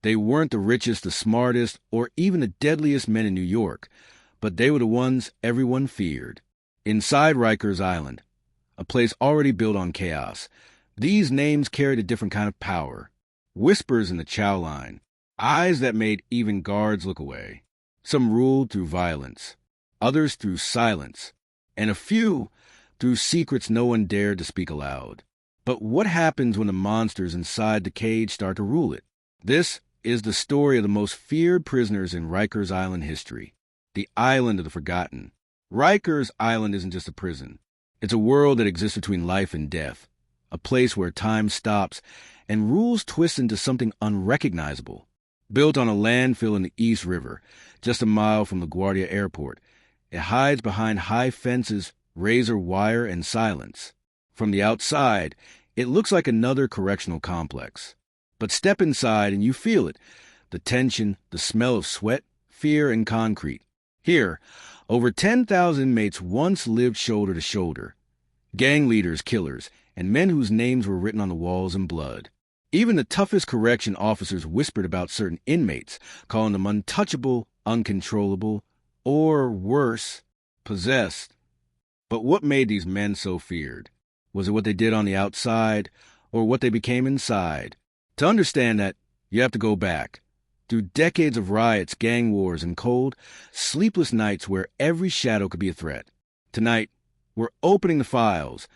They weren't the richest, the smartest, or even the deadliest men in New York, but they were the ones everyone feared. Inside Rikers Island, a place already built on chaos, these names carried a different kind of power. Whispers in the chow line, eyes that made even guards look away. Some ruled through violence, others through silence, and a few through secrets no one dared to speak aloud. But what happens when the monsters inside the cage start to rule it? This is the story of the most feared prisoners in Rikers Island history, the Island of the Forgotten. Rikers Island isn't just a prison. It's a world that exists between life and death, a place where time stops and rules twist into something unrecognizable. Built on a landfill in the East River, just a mile from LaGuardia Airport, it hides behind high fences, razor wire, and silence. From the outside, it looks like another correctional complex. But step inside and you feel it, the tension, the smell of sweat, fear, and concrete. Here, over 10,000 inmates once lived shoulder to shoulder. Gang leaders, killers, and men whose names were written on the walls in blood. Even the toughest correction officers whispered about certain inmates, calling them untouchable, uncontrollable, or worse, possessed. But what made these men so feared? Was it what they did on the outside, or what they became inside? To understand that, you have to go back. Through decades of riots, gang wars, and cold, sleepless nights where every shadow could be a threat. Tonight, we're opening the files,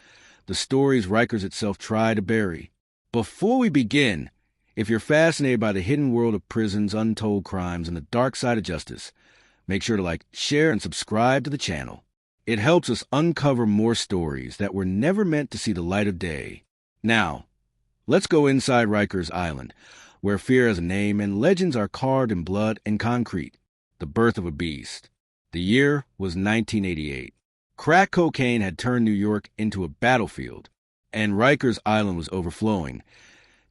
the stories Rikers itself tried to bury. Before we begin, if you're fascinated by the hidden world of prisons, untold crimes, and the dark side of justice, make sure to like, share, and subscribe to the channel. It helps us uncover more stories that were never meant to see the light of day. Now, let's go inside Rikers Island, where fear has a name and legends are carved in blood and concrete. The birth of a beast. The year was 1988. Crack cocaine had turned New York into a battlefield, and Rikers Island was overflowing.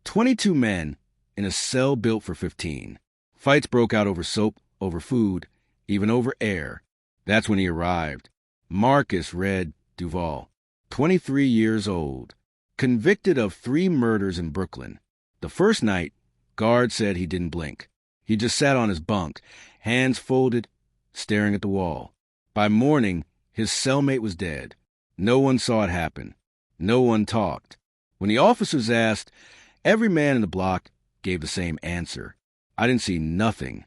22 men in a cell built for 15. Fights broke out over soap, over food, even over air. That's when he arrived. Marcus Red Duvall, 23 years old, convicted of 3 murders in Brooklyn. The first night, guards said he didn't blink. He just sat on his bunk, hands folded, staring at the wall. By morning, his cellmate was dead. No one saw it happen. No one talked. When the officers asked, every man in the block gave the same answer. I didn't see nothing.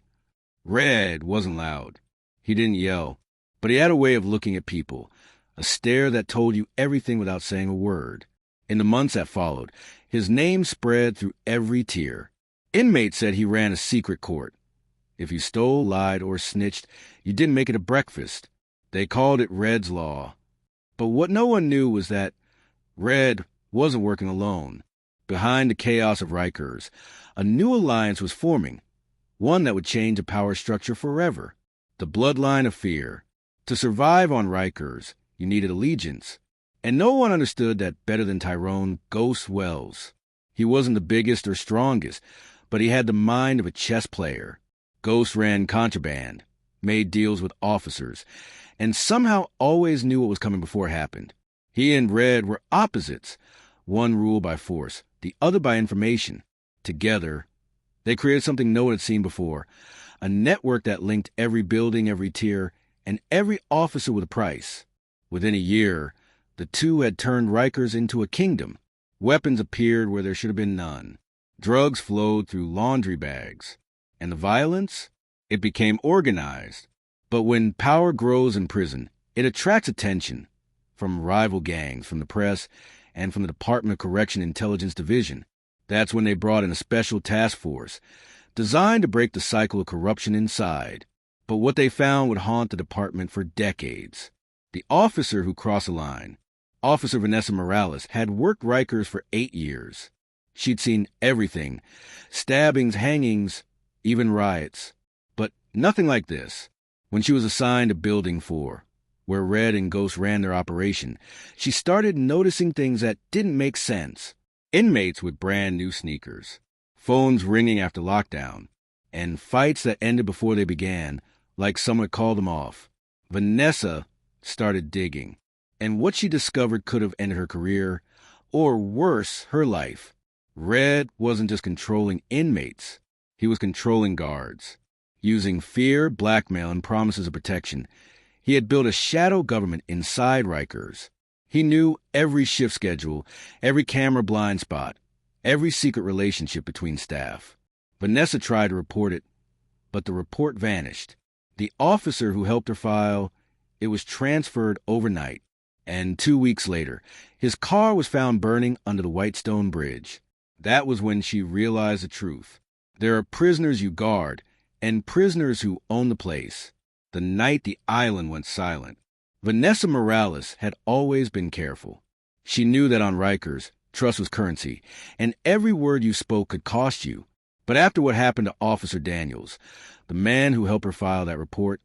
Red wasn't loud. He didn't yell, but he had a way of looking at people, a stare that told you everything without saying a word. In the months that followed, his name spread through every tier. Inmates said he ran a secret court. If you stole, lied, or snitched, you didn't make it to breakfast. They called it Red's Law. But what no one knew was that Red wasn't working alone. Behind the chaos of Rikers, a new alliance was forming, one that would change the power structure forever. The Bloodline of Fear. To survive on Rikers, you needed allegiance. And no one understood that better than Tyrone Ghost Wells. He wasn't the biggest or strongest, but he had the mind of a chess player. Ghost ran contraband, made deals with officers, and somehow always knew what was coming before it happened. He and Red were opposites, one ruled by force, the other by information. Together, they created something no one had seen before, a network that linked every building, every tier, and every officer with a price. Within a year, the two had turned Rikers into a kingdom. Weapons appeared where there should have been none. Drugs flowed through laundry bags. And the violence? It became organized. But when power grows in prison, it attracts attention. From rival gangs, from the press, and from the Department of Correction Intelligence Division. That's when they brought in a special task force, designed to break the cycle of corruption inside. But what they found would haunt the department for decades. The officer who crossed the line, Officer Vanessa Morales, had worked Rikers for 8 years. She'd seen everything, stabbings, hangings, even riots. But nothing like this. When she was assigned to Building 4, where Red and Ghost ran their operation, she started noticing things that didn't make sense. Inmates with brand new sneakers, phones ringing after lockdown, and fights that ended before they began, like someone called them off. Vanessa started digging, and what she discovered could have ended her career, or worse, her life. Red wasn't just controlling inmates. He was controlling guards. Using fear, blackmail, and promises of protection, he had built a shadow government inside Rikers. He knew every shift schedule, every camera blind spot, every secret relationship between staff. Vanessa tried to report it, but the report vanished. The officer who helped her file, it was transferred overnight. And 2 weeks later, his car was found burning under the Whitestone Bridge. That was when she realized the truth. There are prisoners you guard, and prisoners who own the place. The night the island went silent, Vanessa Morales had always been careful. She knew that on Rikers, trust was currency, and every word you spoke could cost you. But after what happened to Officer Daniels, the man who helped her file that report,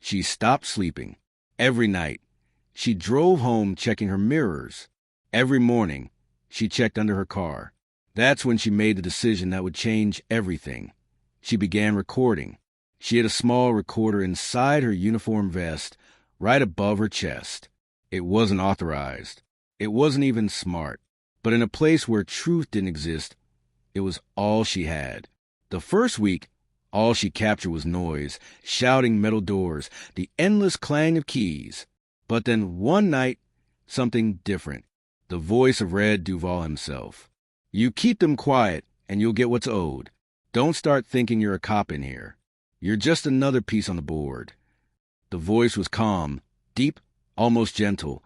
she stopped sleeping. Every night, she drove home checking her mirrors. Every morning, she checked under her car. That's when she made the decision that would change everything. She began recording. She had a small recorder inside her uniform vest, right above her chest. It wasn't authorized. It wasn't even smart. But in a place where truth didn't exist, it was all she had. The first week, all she captured was noise, shouting metal doors, the endless clang of keys. But then one night, something different. The voice of Red Duvall himself. You keep them quiet, and you'll get what's owed. Don't start thinking you're a cop in here. You're just another piece on the board. The voice was calm, deep, almost gentle,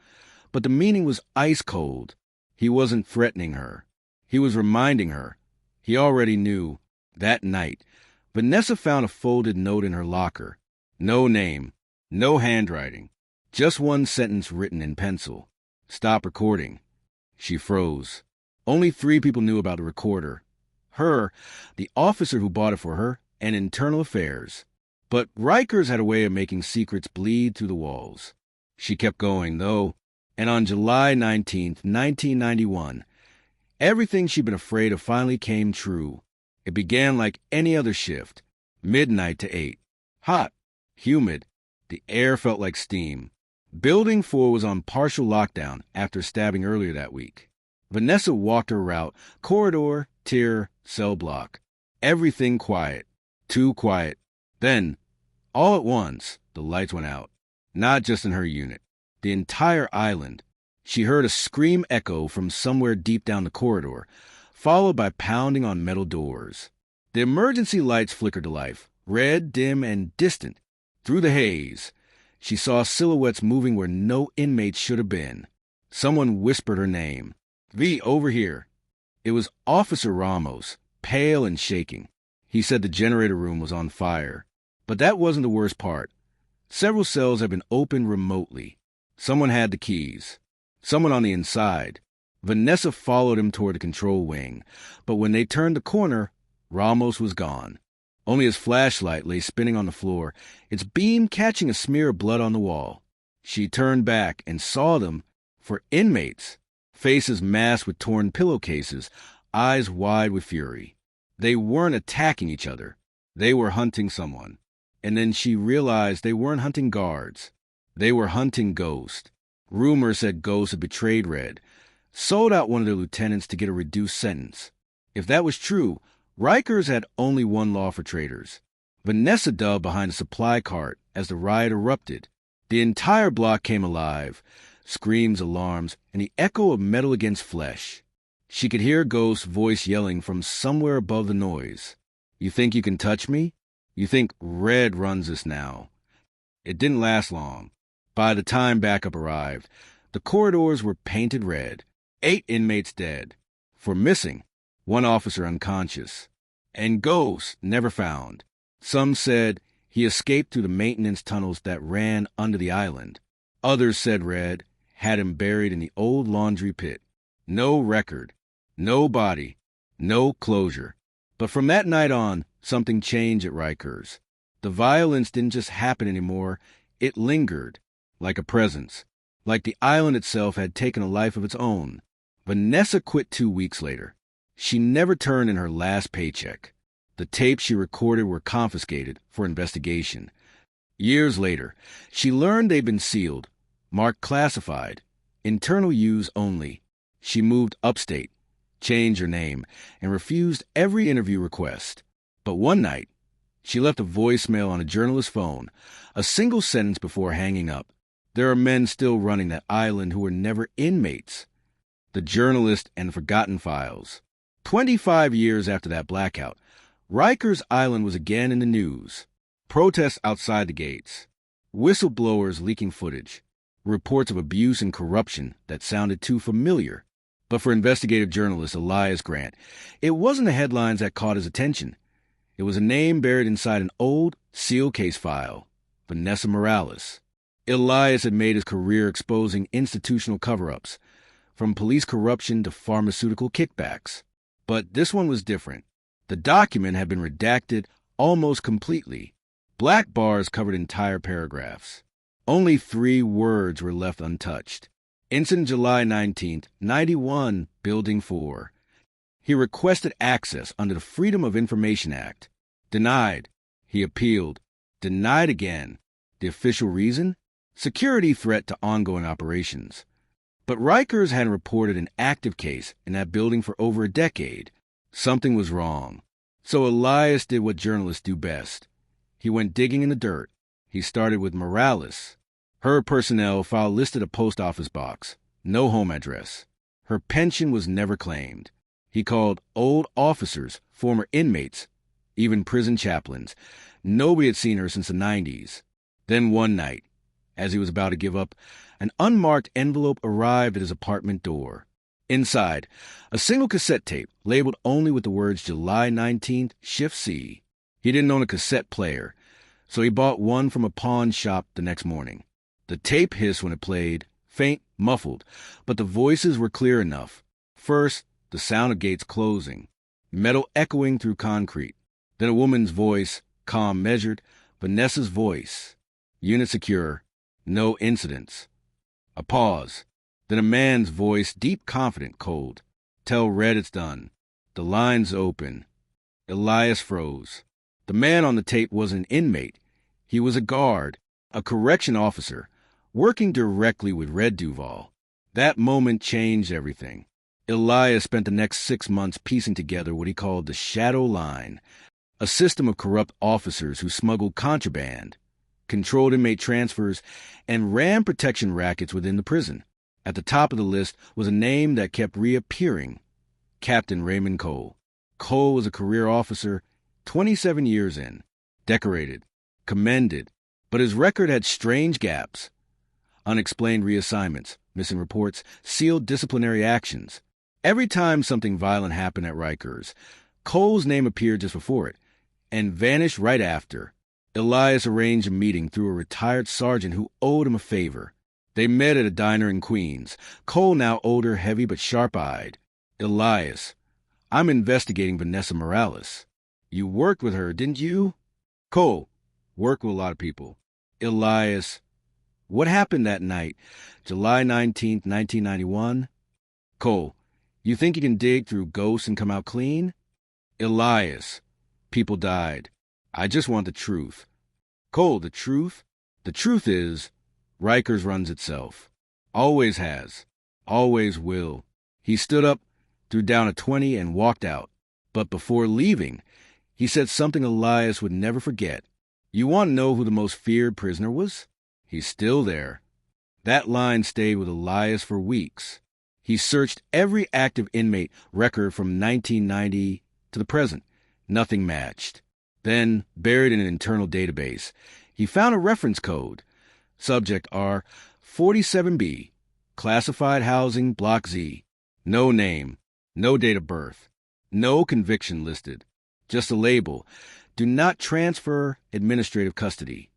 but the meaning was ice cold. He wasn't threatening her. He was reminding her. He already knew. That night, Vanessa found a folded note in her locker. No name, no handwriting. Just one sentence written in pencil. Stop recording. She froze. Only 3 people knew about the recorder. Her, the officer who bought it for her, and Internal Affairs. But Rikers had a way of making secrets bleed through the walls. She kept going, though, and on July 19th, 1991, everything she'd been afraid of finally came true. It began like any other shift, midnight to 8. Hot, humid, the air felt like steam. Building 4 was on partial lockdown after stabbing earlier that week. Vanessa walked her route, corridor, tier, cell block. Everything quiet. Too quiet. Then, all at once, the lights went out. Not just in her unit. The entire island. She heard a scream echo from somewhere deep down the corridor, followed by pounding on metal doors. The emergency lights flickered to life, red, dim, and distant. Through the haze, she saw silhouettes moving where no inmates should have been. Someone whispered her name. V, over here. It was Officer Ramos, pale and shaking. He said the generator room was on fire. But that wasn't the worst part. Several cells had been opened remotely. Someone had the keys. Someone on the inside. Vanessa followed him toward the control wing, but when they turned the corner, Ramos was gone. Only his flashlight lay spinning on the floor, its beam catching a smear of blood on the wall. She turned back and saw them for inmates, faces masked with torn pillowcases, eyes wide with fury. They weren't attacking each other. They were hunting someone. And then she realized they weren't hunting guards. They were hunting Ghost. Rumor said Ghost had betrayed Red, sold out one of their lieutenants to get a reduced sentence. If that was true, Rikers had only one law for traitors. Vanessa dove behind a supply cart as the riot erupted. The entire block came alive, screams, alarms, and the echo of metal against flesh. She could hear Ghost's voice yelling from somewhere above the noise. You think you can touch me? You think Red runs this now? It didn't last long. By the time backup arrived, the corridors were painted red. 8 inmates dead. 4 missing. 1 officer unconscious. And Ghost never found. Some said he escaped through the maintenance tunnels that ran under the island. Others said Red had him buried in the old laundry pit. No record. No body. No closure. But from that night on, something changed at Rikers. The violence didn't just happen anymore. It lingered, like a presence. Like the island itself had taken a life of its own. Vanessa quit 2 weeks later. She never turned in her last paycheck. The tapes she recorded were confiscated for investigation. Years later, she learned they'd been sealed, marked classified, internal use only. She moved upstate, changed her name, and refused every interview request. But one night, she left a voicemail on a journalist's phone, a single sentence before hanging up. There are men still running that island who were never inmates. The Journalist and the Forgotten Files. 25 years after that blackout, Rikers Island was again in the news. Protests outside the gates. Whistleblowers leaking footage. Reports of abuse and corruption that sounded too familiar. But for investigative journalist Elias Grant, it wasn't the headlines that caught his attention. It was a name buried inside an old seal case file. Vanessa Morales. Elias had made his career exposing institutional cover-ups, from police corruption to pharmaceutical kickbacks. But this one was different. The document had been redacted almost completely. Black bars covered entire paragraphs. Only 3 words were left untouched. Incident July 19th, 91, Building 4. He requested access under the Freedom of Information Act. Denied. He appealed. Denied again. The official reason? Security threat to ongoing operations. But Rikers hadn't reported an active case in that building for over a decade. Something was wrong. So Elias did what journalists do best. He went digging in the dirt. He started with Morales. Her personnel file listed a post office box. No home address. Her pension was never claimed. He called old officers, former inmates, even prison chaplains. Nobody had seen her since the 90s. Then one night, as he was about to give up, an unmarked envelope arrived at his apartment door. Inside, a single cassette tape labeled only with the words July 19th, Shift C. He didn't own a cassette player, so he bought one from a pawn shop the next morning. The tape hissed when it played, faint, muffled, but the voices were clear enough. First, the sound of gates closing, metal echoing through concrete. Then a woman's voice, calm, measured, Vanessa's voice. Unit secure, no incidents. A pause. Then a man's voice, deep, confident, cold. Tell Red it's done. The line's open. Elias froze. The man on the tape was an inmate. He was a guard, a correction officer, working directly with Red Duvall. That moment changed everything. Elias spent the next 6 months piecing together what he called the Shadow Line, a system of corrupt officers who smuggled contraband, controlled inmate transfers, and ran protection rackets within the prison. At the top of the list was a name that kept reappearing, Captain Raymond Cole. Cole was a career officer, 27 years in, decorated, commended, but his record had strange gaps. Unexplained reassignments, missing reports, sealed disciplinary actions. Every time something violent happened at Rikers, Cole's name appeared just before it, and vanished right after. Elias arranged a meeting through a retired sergeant who owed him a favor. They met at a diner in Queens. Cole, now older, heavy but sharp-eyed. Elias, I'm investigating Vanessa Morales. You worked with her, didn't you? Cole, worked with a lot of people. Elias, what happened that night, July 19th, 1991? Cole, you think you can dig through ghosts and come out clean? Elias, people died. I just want the truth. Cole, the truth? The truth is, Rikers runs itself. Always has. Always will. He stood up, threw down a 20, and walked out. But before leaving, he said something Elias would never forget. You want to know who the most feared prisoner was? He's still there. That line stayed with Elias for weeks. He searched every active inmate record from 1990 to the present. Nothing matched. Then, buried in an internal database, he found a reference code. Subject R 47B, classified housing, Block Z. No name, no date of birth, no conviction listed. Just a label. Do not transfer administrative custody.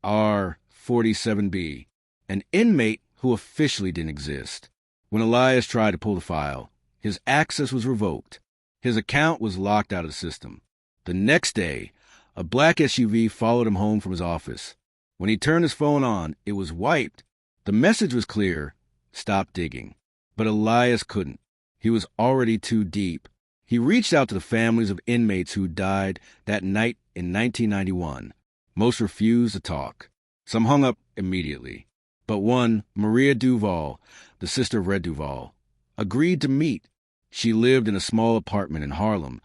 R 47B, an inmate who officially didn't exist. When Elias tried to pull the file, his access was revoked. His account was locked out of the system. The next day, a black SUV followed him home from his office. When he turned his phone on, it was wiped. The message was clear: stop digging. But Elias couldn't. He was already too deep. He reached out to the families of inmates who died that night in 1991. Most refused to talk. Some hung up immediately. But one, Maria Duvall, the sister of Red Duvall, agreed to meet. She lived in a small apartment in Harlem,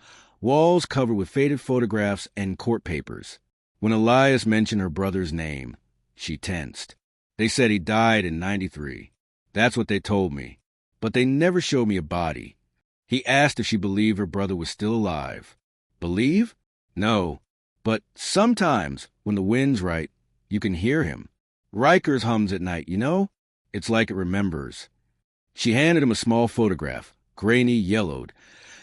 walls covered with faded photographs and court papers. When Elias mentioned her brother's name, she tensed. They said he died in '93. That's what they told me. But they never showed me a body. He asked if she believed her brother was still alive. Believe? No. But sometimes, when the wind's right, you can hear him. Rikers hums at night, you know? It's like it remembers. She handed him a small photograph, grainy yellowed,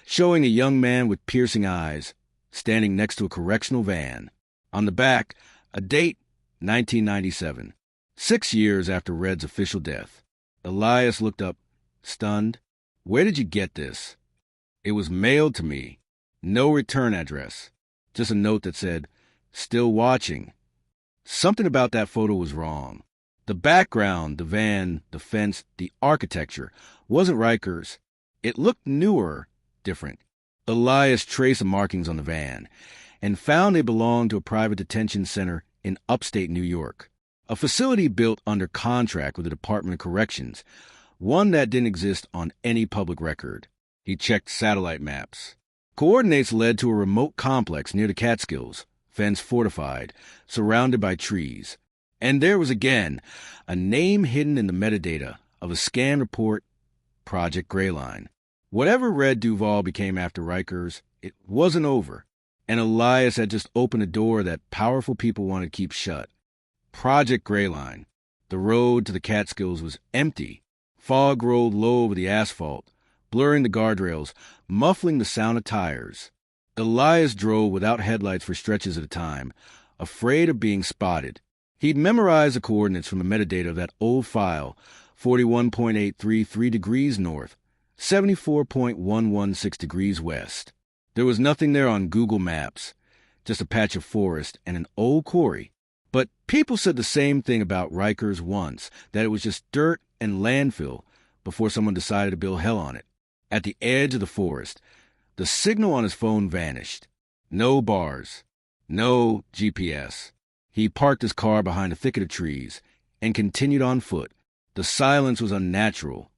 showing a young man with piercing eyes, standing next to a correctional van. On the back, a date, 1997, 6 years after Red's official death. Elias looked up, stunned. Where did you get this? It was mailed to me. No return address. Just a note that said, still watching. Something about that photo was wrong. The background, the van, the fence, the architecture wasn't Rikers. It looked newer, different. Elias traced the markings on the van and found they belonged to a private detention center in upstate New York, a facility built under contract with the Department of Corrections, one that didn't exist on any public record. He checked satellite maps. Coordinates led to a remote complex near the Catskills, fence fortified, surrounded by trees. And there was again a name hidden in the metadata of a scan report, Project Grayline. Whatever Red Duvall became after Rikers, it wasn't over, and Elias had just opened a door that powerful people wanted to keep shut. Project Grayline. The road to the Catskills was empty. Fog rolled low over the asphalt, blurring the guardrails, muffling the sound of tires. Elias drove without headlights for stretches at a time, afraid of being spotted. He'd memorized the coordinates from the metadata of that old file, 41.833 degrees north, 74.116 degrees west. There was nothing there on Google Maps, just a patch of forest and an old quarry. But people said the same thing about Rikers once, that it was just dirt and landfill before someone decided to build hell on it. At the edge of the forest, the signal on his phone vanished. No bars. No GPS. He parked his car behind a thicket of trees and continued on foot. The silence was unnatural.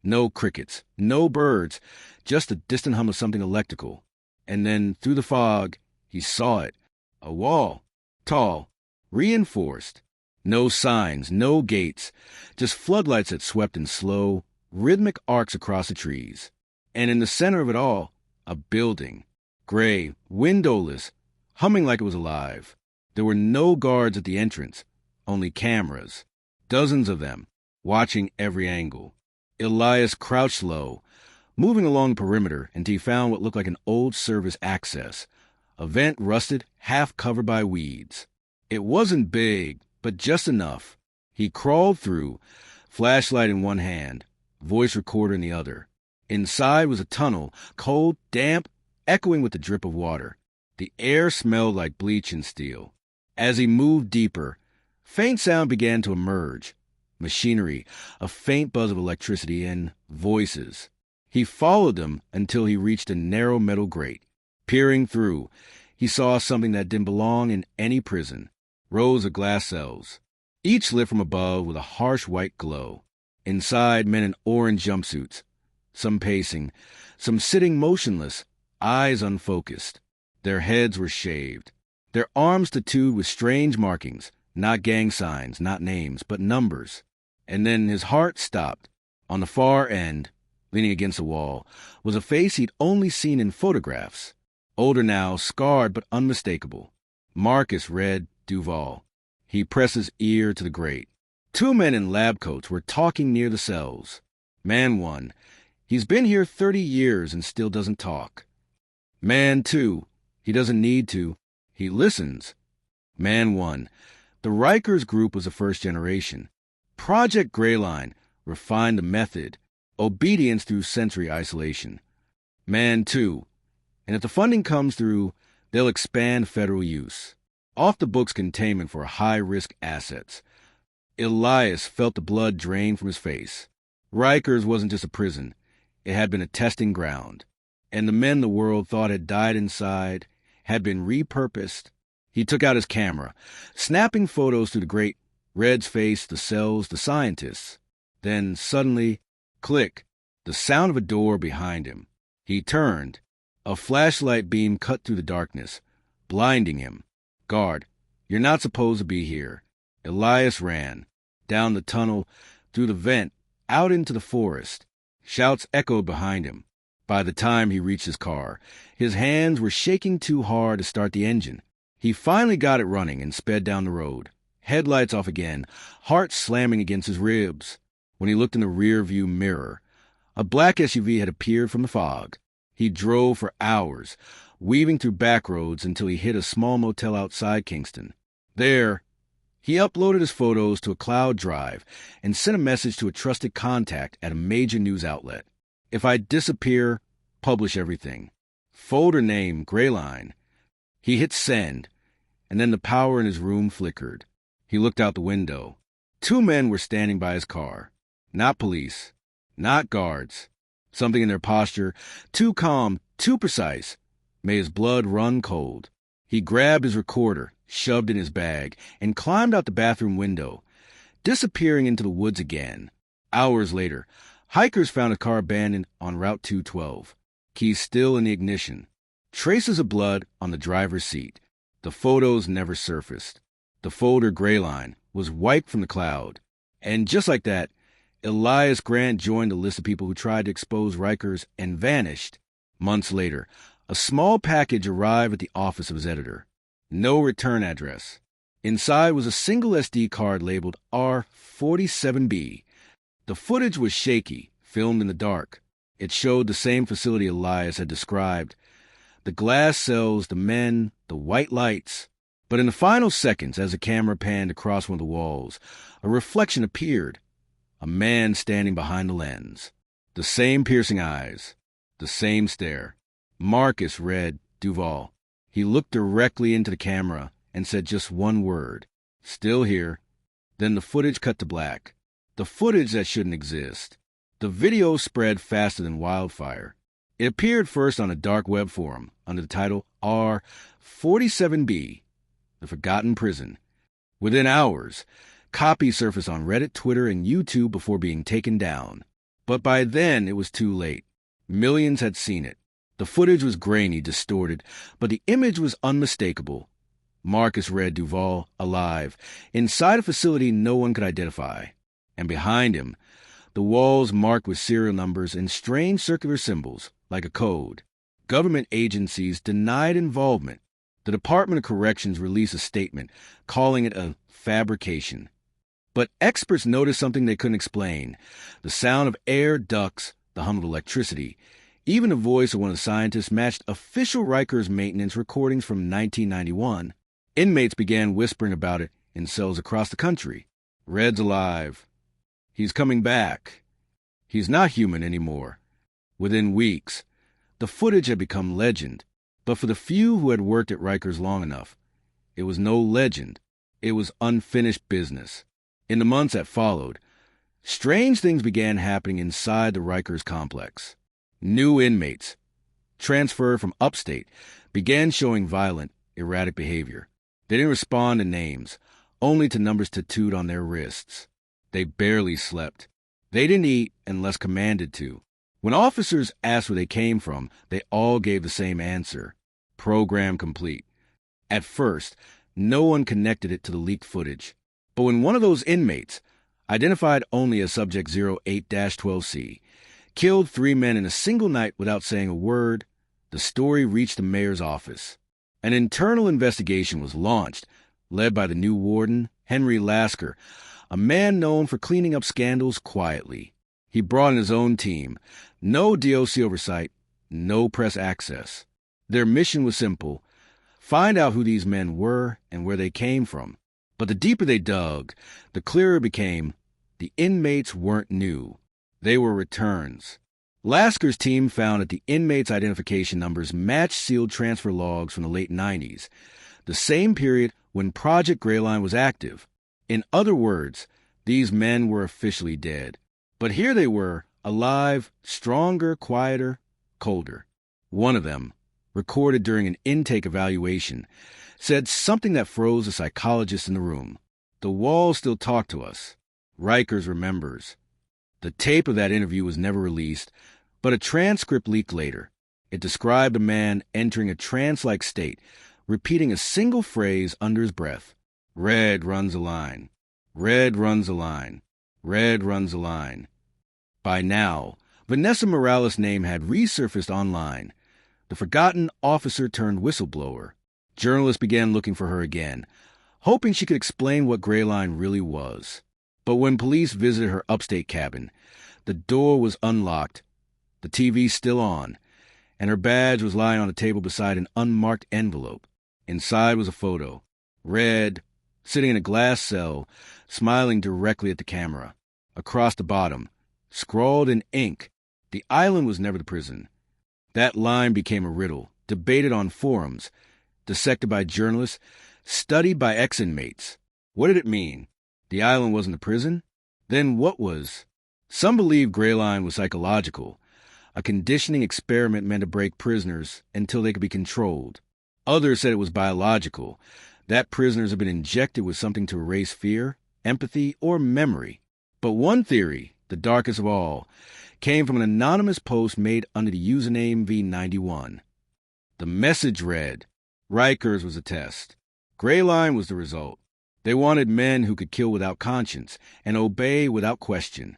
No crickets, no birds, just the distant hum of something electrical. And then, through the fog, he saw it. A wall. Tall. Reinforced. No signs, no gates, just floodlights that swept in slow, rhythmic arcs across the trees. And in the center of it all, a building. Gray, windowless, humming like it was alive. There were no guards at the entrance, only cameras. Dozens of them, watching every angle. Elias crouched low, moving along the perimeter until he found what looked like an old service access, a vent rusted, half covered by weeds. It wasn't big, but just enough. He crawled through, flashlight in one hand, voice recorder in the other. Inside was a tunnel, cold, damp, echoing with the drip of water. The air smelled like bleach and steel. As he moved deeper, faint sound began to emerge. Machinery, a faint buzz of electricity, and voices. He followed them until he reached a narrow metal grate. Peering through, he saw something that didn't belong in any prison. Rows of glass cells, each lit from above with a harsh white glow. Inside, men in orange jumpsuits, some pacing, some sitting motionless, eyes unfocused. Their heads were shaved, their arms tattooed with strange markings, not gang signs, not names, but numbers. And then his heart stopped. On the far end, leaning against the wall, was a face he'd only seen in photographs. Older now, scarred but unmistakable. Marcus Red Duvall. He pressed his ear to the grate. Two men in lab coats were talking near the cells. Man 1, he's been here 30 years and still doesn't talk. Man 2, he doesn't need to. He listens. Man 1, the Rikers group was the first generation. Project Grayline refined the method, obedience through sensory isolation. Man 2, and if the funding comes through, they'll expand federal use. Off-the-books containment for high-risk assets. Elias felt the blood drain from his face. Rikers wasn't just a prison. It had been a testing ground. And the men the world thought had died inside had been repurposed. He took out his camera, snapping photos through the grate, Red's face, the cells, the scientists. Then, suddenly, click, the sound of a door behind him. He turned. A flashlight beam cut through the darkness, blinding him. "Guard, you're not supposed to be here." Elias ran, down the tunnel, through the vent, out into the forest. Shouts echoed behind him. By the time he reached his car, his hands were shaking too hard to start the engine. He finally got it running and sped down the road. Headlights off again, heart slamming against his ribs. When he looked in the rear-view mirror, a black SUV had appeared from the fog. He drove for hours, weaving through back roads until he hit a small motel outside Kingston. There, he uploaded his photos to a cloud drive and sent a message to a trusted contact at a major news outlet. "If I disappear, publish everything." Folder name, Grayline. He hit send, and then the power in his room flickered. He looked out the window. 2 men were standing by his car. Not police, not guards. Something in their posture, too calm, too precise, made his blood run cold. He grabbed his recorder, shoved in his bag, and climbed out the bathroom window, disappearing into the woods again. Hours later, hikers found a car abandoned on Route 212. Keys still in the ignition. Traces of blood on the driver's seat. The photos never surfaced. The folder Grayline was wiped from the cloud. And just like that, Elias Grant joined the list of people who tried to expose Rikers and vanished. Months later, a small package arrived at the office of his editor. No return address. Inside was a single SD card labeled R47B. The footage was shaky, filmed in the dark. It showed the same facility Elias had described. The glass cells, the men, the white lights. But in the final seconds, as the camera panned across one of the walls, a reflection appeared. A man standing behind the lens. The same piercing eyes. The same stare. Marcus read Duvall. He looked directly into the camera and said just one word. "Still here." Then the footage cut to black. The footage that shouldn't exist. The video spread faster than wildfire. It appeared first on a dark web forum under the title R47B, The Forgotten Prison. Within hours, copies surfaced on Reddit, Twitter, and YouTube before being taken down. But by then, it was too late. Millions had seen it. The footage was grainy, distorted, but the image was unmistakable. Marcus read Duvall, alive, inside a facility no one could identify. And behind him, the walls marked with serial numbers and strange circular symbols, like a code. Government agencies denied involvement. The Department of Corrections released a statement calling it a fabrication. But experts noticed something they couldn't explain. The sound of air ducts, the hum of electricity. Even the voice of one of the scientists matched official Rikers maintenance recordings from 1991. Inmates began whispering about it in cells across the country. "Red's alive. He's coming back. He's not human anymore." Within weeks, the footage had become legend. But for the few who had worked at Rikers long enough, it was no legend. It was unfinished business. In the months that followed, strange things began happening inside the Rikers complex. New inmates, transferred from upstate, began showing violent, erratic behavior. They didn't respond to names, only to numbers tattooed on their wrists. They barely slept. They didn't eat unless commanded to. When officers asked where they came from, they all gave the same answer: program complete. At first, no one connected it to the leaked footage. But when one of those inmates, identified only as Subject 08-12C, killed 3 men in a single night without saying a word, the story reached the mayor's office. An internal investigation was launched, led by the new warden, Henry Lasker, a man known for cleaning up scandals quietly. He brought in his own team. No DOC oversight, no press access. Their mission was simple: find out who these men were and where they came from. But the deeper they dug, the clearer it became the inmates weren't new. They were returns. Lasker's team found that the inmates' identification numbers matched sealed transfer logs from the late 90s, the same period when Project Grayline was active. In other words, these men were officially dead. But here they were, alive, stronger, quieter, colder. One of them, recorded during an intake evaluation, said something that froze the psychologist in the room. "The walls still talk to us. Rikers remembers." The tape of that interview was never released, but a transcript leaked later. It described a man entering a trance-like state, repeating a single phrase under his breath. Red runs a line. Red runs a line. Red runs a line. By now, Vanessa Morales' name had resurfaced online. The forgotten officer-turned-whistleblower. Journalists began looking for her again, hoping she could explain what Grayline really was. But when police visited her upstate cabin, the door was unlocked, the TV still on, and her badge was lying on a table beside an unmarked envelope. Inside was a photo. Red, sitting in a glass cell, smiling directly at the camera. Across the bottom, scrawled in ink, the island was never the prison. That line became a riddle, debated on forums, dissected by journalists, studied by ex-inmates. What did it mean? The island wasn't a prison? Then what was? Some believed Grayline was psychological, a conditioning experiment meant to break prisoners until they could be controlled. Others said it was biological, that prisoners had been injected with something to erase fear, empathy, or memory. But one theory, the darkest of all, came from an anonymous post made under the username V91. The message read, Rikers was a test. Grayline was the result. They wanted men who could kill without conscience and obey without question.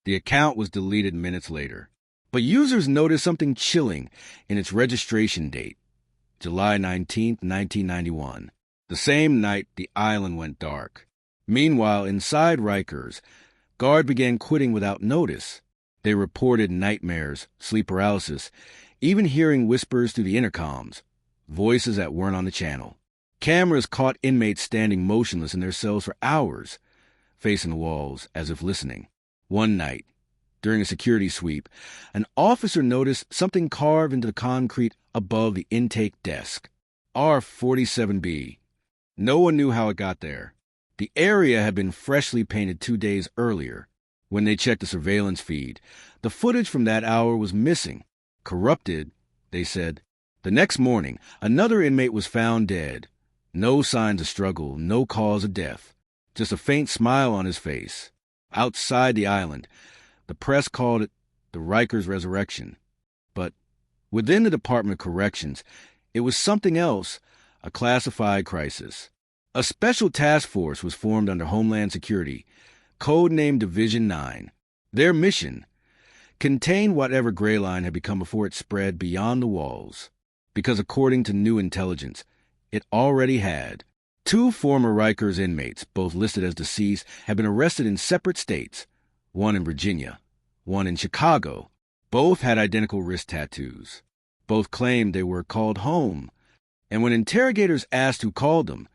The account was deleted minutes later. But users noticed something chilling in its registration date, July 19, 1991. The same night the island went dark. Meanwhile, inside Rikers, guards began quitting without notice. They reported nightmares, sleep paralysis, even hearing whispers through the intercoms, voices that weren't on the channel. Cameras caught inmates standing motionless in their cells for hours, facing the walls as if listening. One night, during a security sweep, an officer noticed something carved into the concrete above the intake desk. R47B. No one knew how it got there. The area had been freshly painted 2 days earlier. When they checked the surveillance feed, the footage from that hour was missing. Corrupted, they said. The next morning, another inmate was found dead. No signs of struggle, no cause of death. Just a faint smile on his face. Outside the island, the press called it the Rikers Resurrection. But within the Department of Corrections, it was something else, a classified crisis. A special task force was formed under Homeland Security, codenamed Division 9. Their mission: contain whatever Grayline had become before it spread beyond the walls. Because according to new intelligence, it already had. 2 former Rikers inmates, both listed as deceased, had been arrested in separate states, one in Virginia, one in Chicago. Both had identical wrist tattoos. Both claimed they were called home. And when interrogators asked who called them,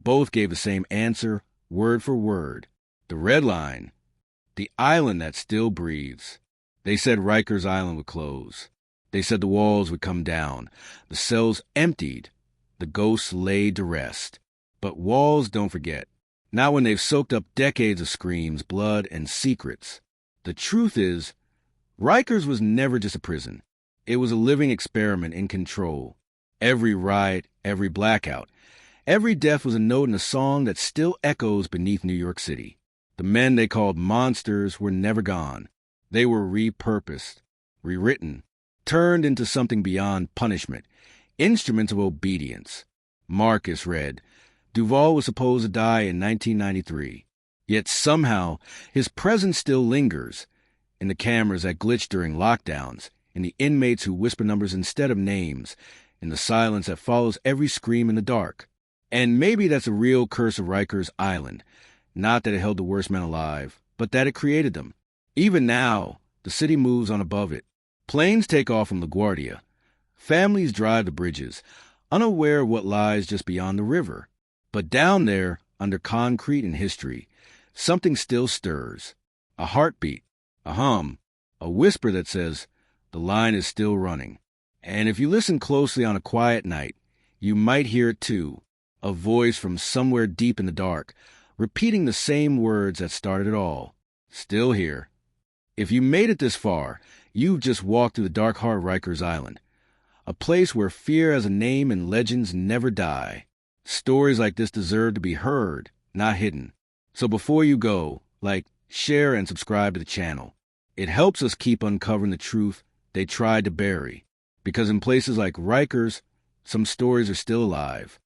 both gave the same answer, word for word. The red line. The island that still breathes. They said Rikers Island would close. They said the walls would come down, the cells emptied, the ghosts laid to rest. But walls don't forget. Not when they've soaked up decades of screams, blood, and secrets. The truth is, Rikers was never just a prison. It was a living experiment in control. Every riot, every blackout, every death was a note in a song that still echoes beneath New York City. The men they called monsters were never gone. They were repurposed, rewritten, turned into something beyond punishment, instruments of obedience. Marcus read, Duvall was supposed to die in 1993, yet somehow his presence still lingers, in the cameras that glitch during lockdowns, in the inmates who whisper numbers instead of names, in the silence that follows every scream in the dark. And maybe that's a real curse of Rikers Island, not that it held the worst men alive, but that it created them. Even now, the city moves on above it. Planes take off from LaGuardia. Families drive the bridges, unaware of what lies just beyond the river. But down there, under concrete and history, something still stirs. A heartbeat, a hum, a whisper that says, the line is still running. And if you listen closely on a quiet night, you might hear it too, a voice from somewhere deep in the dark, repeating the same words that started it all. Still here. If you made it this far, you've just walked through the dark heart of Rikers Island, a place where fear has a name and legends never die. Stories like this deserve to be heard, not hidden. So before you go, like, share, and subscribe to the channel. It helps us keep uncovering the truth they tried to bury. Because in places like Rikers, some stories are still alive.